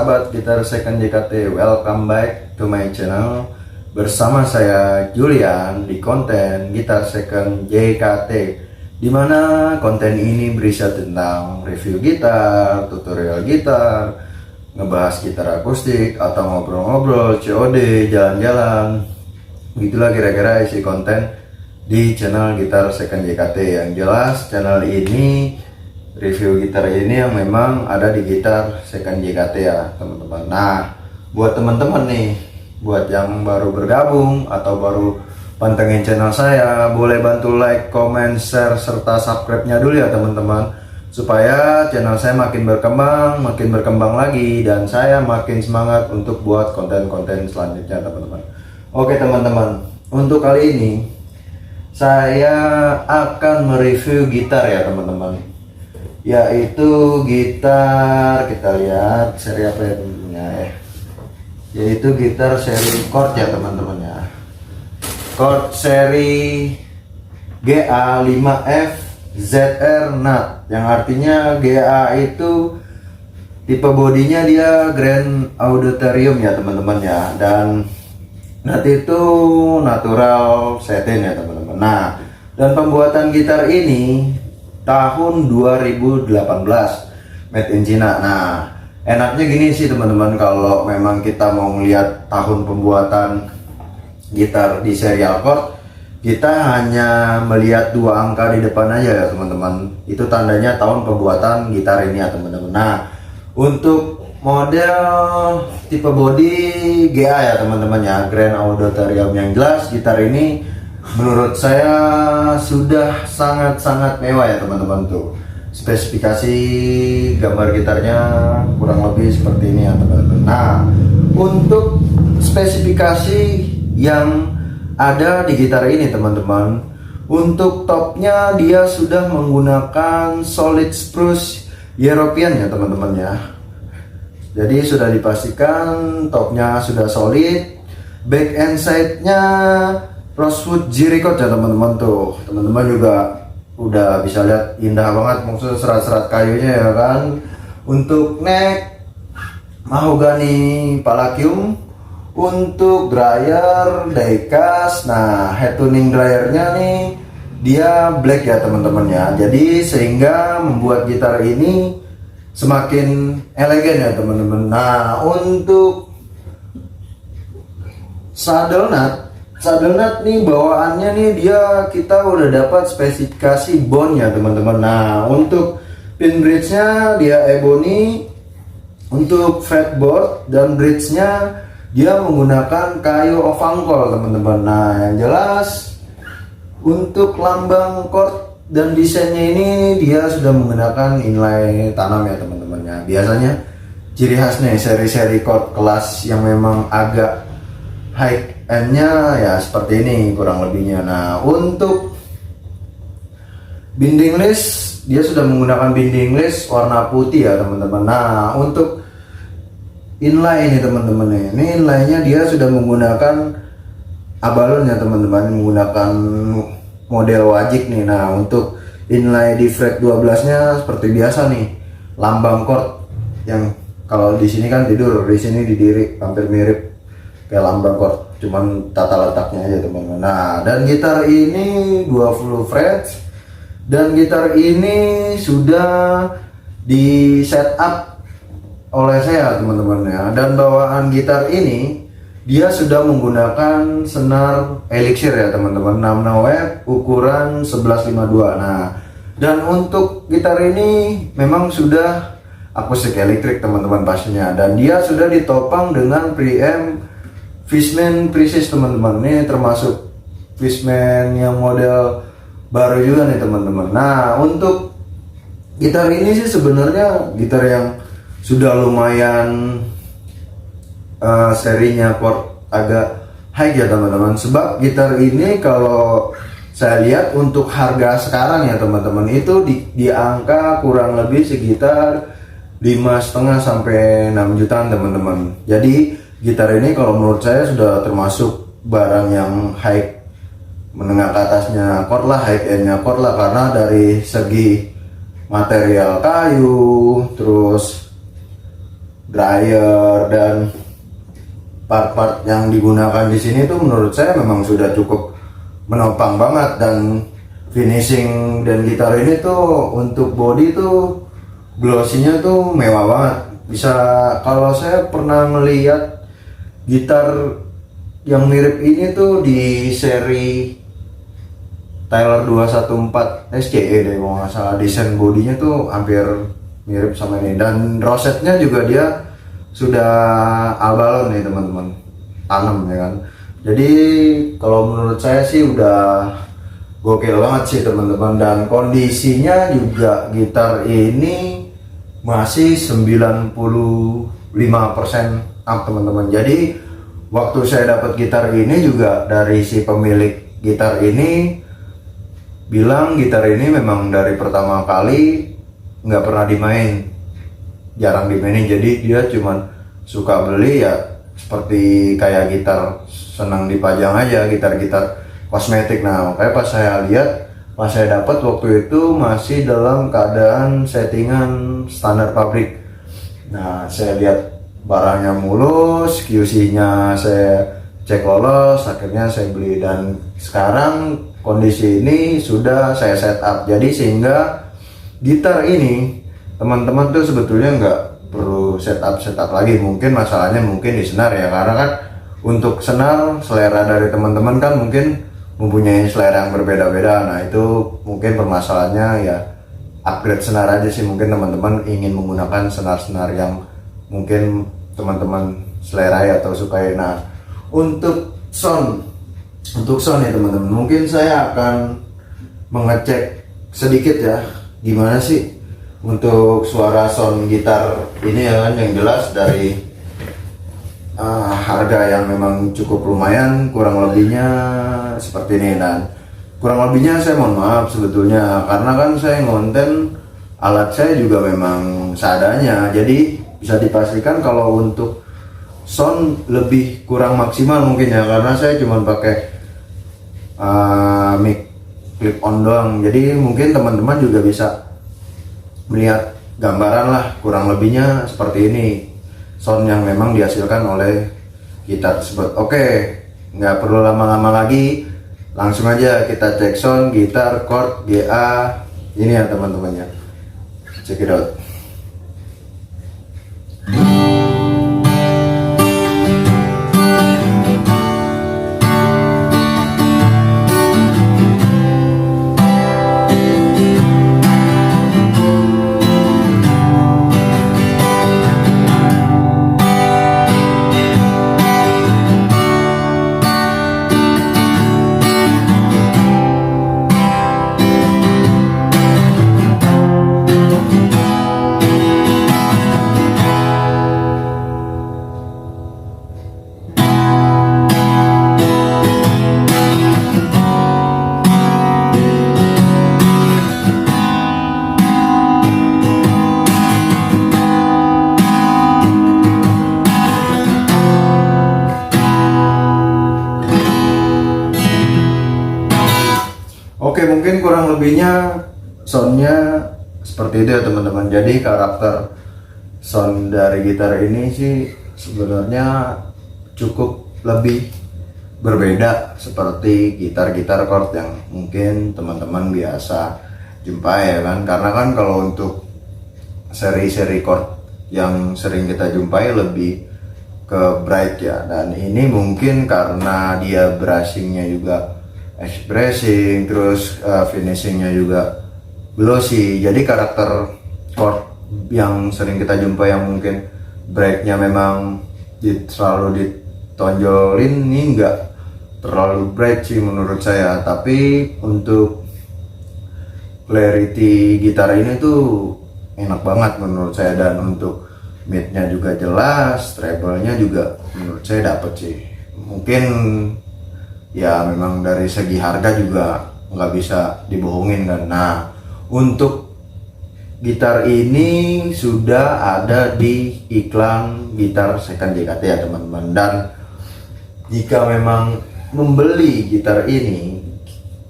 sahabat gitar second JKT, welcome back to my channel. Bersama saya Julian di konten gitar second JKT, dimana konten ini berisi tentang review gitar, tutorial gitar, ngebahas gitar akustik, atau ngobrol-ngobrol, COD, jalan-jalan. Begitulah kira-kira isi konten di channel gitar second JKT. Yang jelas channel ini, review gitar ini yang memang ada di gitar second JKT ya teman-teman. Nah, buat teman-teman nih, buat yang baru bergabung atau baru pantengin channel saya, boleh bantu like, comment, share, serta subscribe-nya dulu ya teman-teman, supaya channel saya makin berkembang lagi, dan saya makin semangat untuk buat konten-konten selanjutnya teman-teman. Oke teman-teman, untuk kali ini saya akan mereview gitar ya teman-teman, yaitu gitar, kita lihat seri apa ya tentunya ya, yaitu gitar seri chord ya teman-teman ya, chord seri GA5F ZR Nut, yang artinya GA itu tipe bodinya dia Grand Auditorium ya teman-teman ya, dan Nut itu natural satin ya teman-teman. Nah, dan pembuatan gitar ini tahun 2018, made in China. Nah, enaknya gini sih teman-teman, kalau memang kita mau melihat tahun pembuatan gitar di serial chord, kita hanya melihat dua angka di depan aja ya teman-teman. Itu tandanya tahun pembuatan gitar ini ya teman-teman. Nah, untuk model tipe body GA ya teman-teman ya, Grand Auditorium. Yang jelas gitar ini menurut saya sudah sangat-sangat mewah ya teman-teman. Tuh spesifikasi gambar gitarnya kurang lebih seperti ini ya teman-teman. Nah, untuk spesifikasi yang ada di gitar ini teman-teman, untuk topnya dia sudah menggunakan solid spruce European ya teman-teman ya. Jadi sudah dipastikan topnya sudah solid. Back and side nya Rosewood G-Record ya teman-teman. Tuh teman-teman juga udah bisa lihat, indah banget, maksudnya serat-serat kayunya ya kan. Untuk neck mahogani palladium. Untuk dryer diecast. Nah, head tuning dryernya nih dia black ya teman-teman ya, jadi sehingga membuat gitar ini semakin elegan ya teman-teman. Nah, untuk saddle nut nih bawaannya nih dia, kita udah dapat spesifikasi bone ya teman-teman. Nah, untuk pin bridge-nya dia ebony. Untuk fretboard dan bridge-nya dia menggunakan kayu ovangkol teman-teman. Nah, yang jelas untuk lambang chord dan desainnya ini dia sudah menggunakan inlay tanam ya teman-teman ya. Biasanya ciri khasnya seri-seri chord kelas yang memang agak high end-nya ya seperti ini kurang lebihnya. Nah, untuk binding list dia sudah menggunakan binding list warna putih ya teman-teman. Nah, untuk inlay ini teman-teman, ini inlaynya dia sudah menggunakan abalon ya teman-teman, menggunakan model wajik nih. Nah, untuk inlay di fret 12 nya seperti biasa nih, lambang chord yang kalau di sini kan tidur, di sini didiri, hampir mirip kayak lambang chord, cuman tata letaknya aja teman-teman. Nah, dan gitar ini 20 frets, dan gitar ini sudah di setup oleh saya teman-teman ya. Dan bawaan gitar ini dia sudah menggunakan senar elixir ya teman-teman, 6 web ukuran 1152. Nah, dan untuk gitar ini memang sudah akustik elektrik teman-teman pastinya, dan dia sudah ditopang dengan preamp Fishman Precis teman-teman. Ini termasuk Fishman yang model baru juga nih teman-teman. Nah, untuk gitar ini sih sebenarnya gitar yang sudah lumayan serinya chord agak high ya teman-teman, sebab gitar ini kalau saya lihat untuk harga sekarang ya teman-teman itu di angka kurang lebih sekitar 5,5 sampai 6 jutaan teman-teman. Jadi gitar ini kalau menurut saya sudah termasuk barang yang high, menengah ke atasnya chord lah, high end-nya chord lah, karena dari segi material kayu, terus dryer dan part-part yang digunakan di sini tuh menurut saya memang sudah cukup menopang banget. Dan finishing dan gitar ini tuh untuk body tuh glossy-nya tuh mewah banget. Bisa, kalau saya pernah melihat gitar yang mirip ini tuh di seri Tyler 214 SCE deh kalau nggak salah, desain bodinya tuh hampir mirip sama ini. Dan rosetnya juga dia sudah albalon nih teman-teman, tanam ya kan. Jadi kalau menurut saya sih udah gokil banget sih teman-teman. Dan kondisinya juga gitar ini masih 95% up teman-teman. Jadi waktu saya dapat gitar ini juga dari si pemilik gitar ini bilang gitar ini memang dari pertama kali nggak pernah dimain, jarang dimainin. Jadi dia cuman suka beli ya seperti kayak gitar senang dipajang aja, gitar-gitar kosmetik. Nah makanya pas saya lihat, pas saya dapat waktu itu masih dalam keadaan settingan standar pabrik. Nah saya lihat barangnya mulus, QC-nya saya cek lolos, akhirnya saya beli. Dan sekarang kondisi ini sudah saya setup, jadi sehingga gitar ini teman-teman tuh sebetulnya nggak perlu setup lagi. Mungkin masalahnya mungkin di senar ya, karena kan untuk senar selera dari teman-teman kan mungkin mempunyai selera yang berbeda-beda. Nah itu mungkin permasalahannya ya upgrade senar aja sih. Mungkin teman-teman ingin menggunakan senar-senar yang mungkin teman-teman selera atau sukai. Nah untuk sound ya teman-teman, mungkin saya akan mengecek sedikit ya gimana sih untuk suara sound gitar ini ya kan, yang jelas dari harga yang memang cukup lumayan, kurang lebihnya seperti ini. Dan kurang lebihnya saya mohon maaf sebetulnya, karena kan saya ngonten alat saya juga memang seadanya, jadi bisa dipastikan kalau untuk sound lebih kurang maksimal mungkin ya, karena saya cuma pakai mic clip on doang. Jadi mungkin teman-teman juga bisa melihat gambaran lah kurang lebihnya seperti ini sound yang memang dihasilkan oleh gitar tersebut. Oke, nggak perlu lama-lama lagi, langsung aja kita cek sound gitar chord GA ini ya teman-teman ya. Check it out. Oke, mungkin kurang lebihnya soundnya seperti itu ya teman-teman. Jadi karakter sound dari gitar ini sih sebenarnya cukup lebih berbeda seperti gitar-gitar chord yang mungkin teman-teman biasa jumpai ya kan. Karena kan kalau untuk seri-seri chord yang sering kita jumpai lebih ke bright ya, dan ini mungkin karena dia brushingnya juga expressing, terus finishingnya juga glossy. Jadi karakter chord yang sering kita jumpa yang mungkin breaknya memang selalu ditonjolin, ini enggak terlalu bright sih menurut saya. Tapi untuk clarity gitar ini tuh enak banget menurut saya, dan untuk midnya juga jelas, treble-nya juga menurut saya dapet sih. Mungkin ya memang dari segi harga juga nggak bisa dibohongin kan. Nah untuk gitar ini sudah ada di iklan gitar second JKT ya teman-teman. Dan jika memang membeli gitar ini,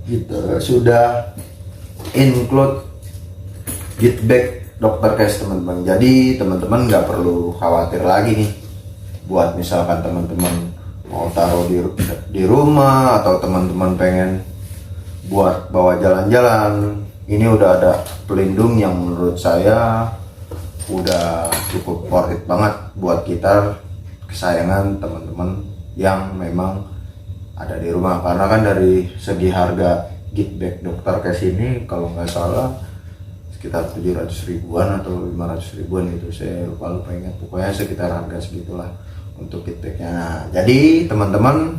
kita sudah include git bag dokter case teman-teman. Jadi teman-teman nggak perlu khawatir lagi nih buat misalkan teman-teman mau taruh di rumah atau teman-teman pengen buat bawa jalan-jalan. Ini udah ada pelindung yang menurut saya udah cukup worth it banget buat gitar kesayangan teman-teman yang memang ada di rumah. Karena kan dari segi harga gift bag dokter case ini kalau nggak salah sekitar 700 ribuan atau 500 ribuan gitu, saya lupa ingat, pokoknya sekitar harga segitulah untuk gift bagnya. Nah, jadi teman-teman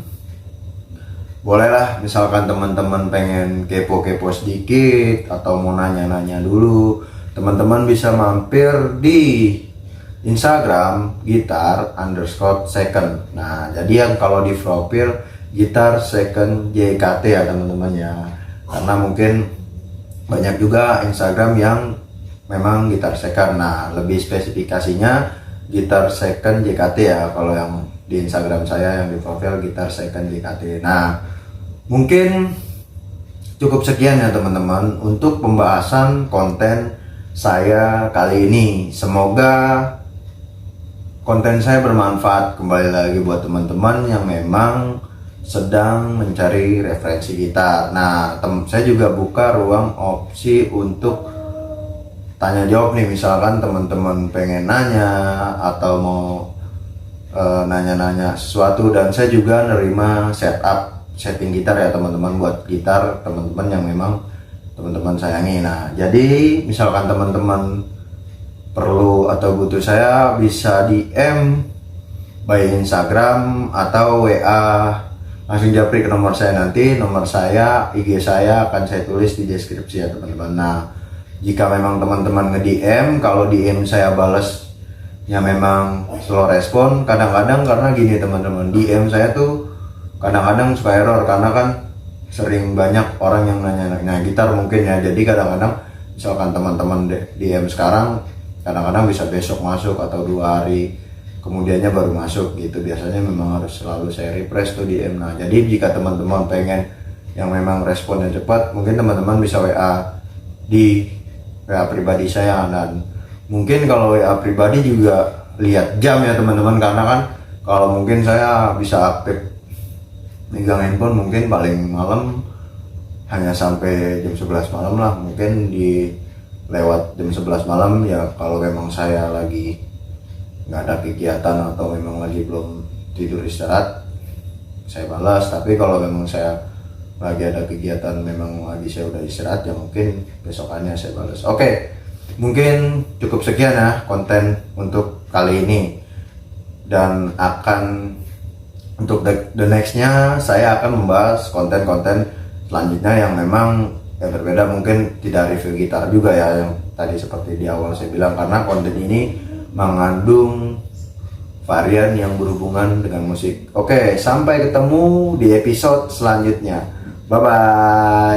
bolehlah misalkan teman-teman pengen kepo-kepo sedikit atau mau nanya-nanya dulu, teman-teman bisa mampir di Instagram gitar_second. Nah, jadi yang kalau di profil gitar second JKT ya teman-teman ya, karena mungkin banyak juga Instagram yang memang gitar second. Nah, lebih spesifikasinya gitar second JKT ya kalau yang di Instagram saya, yang di profil gitar second JKT. Nah, mungkin cukup sekian ya teman-teman untuk pembahasan konten saya kali ini. Semoga konten saya bermanfaat kembali lagi buat teman-teman yang memang sedang mencari referensi gitar. Nah, saya juga buka ruang opsi untuk tanya jawab nih, misalkan teman-teman pengen nanya atau mau nanya-nanya sesuatu, dan saya juga nerima setting gitar ya teman-teman, buat gitar teman-teman yang memang teman-teman sayangi. Nah, jadi misalkan teman-teman perlu atau butuh saya bisa DM by Instagram atau WA, langsung japri ke nomor saya. Nanti nomor saya, IG saya akan saya tulis di deskripsi ya teman-teman. Nah, jika memang teman-teman nge-DM, kalau DM saya balas ya memang slow respon kadang-kadang, karena gini teman-teman, DM saya tuh kadang-kadang suka error karena kan sering banyak orang yang nanya gitar mungkin ya. Jadi kadang-kadang misalkan teman-teman DM sekarang, kadang-kadang bisa besok masuk atau 2 hari kemudiannya baru masuk gitu. Biasanya memang harus selalu saya refresh tuh DM. Nah, jadi jika teman-teman pengen yang memang responnya cepat, mungkin teman-teman bisa WA di WA pribadi saya. Dan mungkin kalau WA pribadi juga lihat jam ya teman-teman, karena kan kalau mungkin saya bisa aktif megang handphone mungkin paling malam hanya sampai jam 11 malam lah, mungkin di lewat jam 11 malam ya kalau memang saya lagi nggak ada kegiatan atau memang lagi belum tidur istirahat saya balas. Tapi kalau memang saya lagi ada kegiatan, memang lagi saya udah istirahat, ya mungkin besokannya saya balas. Oke, mungkin cukup sekian ya konten untuk kali ini, dan akan untuk the nextnya saya akan membahas konten-konten selanjutnya yang memang berbeda, mungkin tidak review gitar juga ya, yang tadi seperti di awal saya bilang, karena konten ini mengandung varian yang berhubungan dengan musik. Oke, sampai ketemu di episode selanjutnya. Bye bye.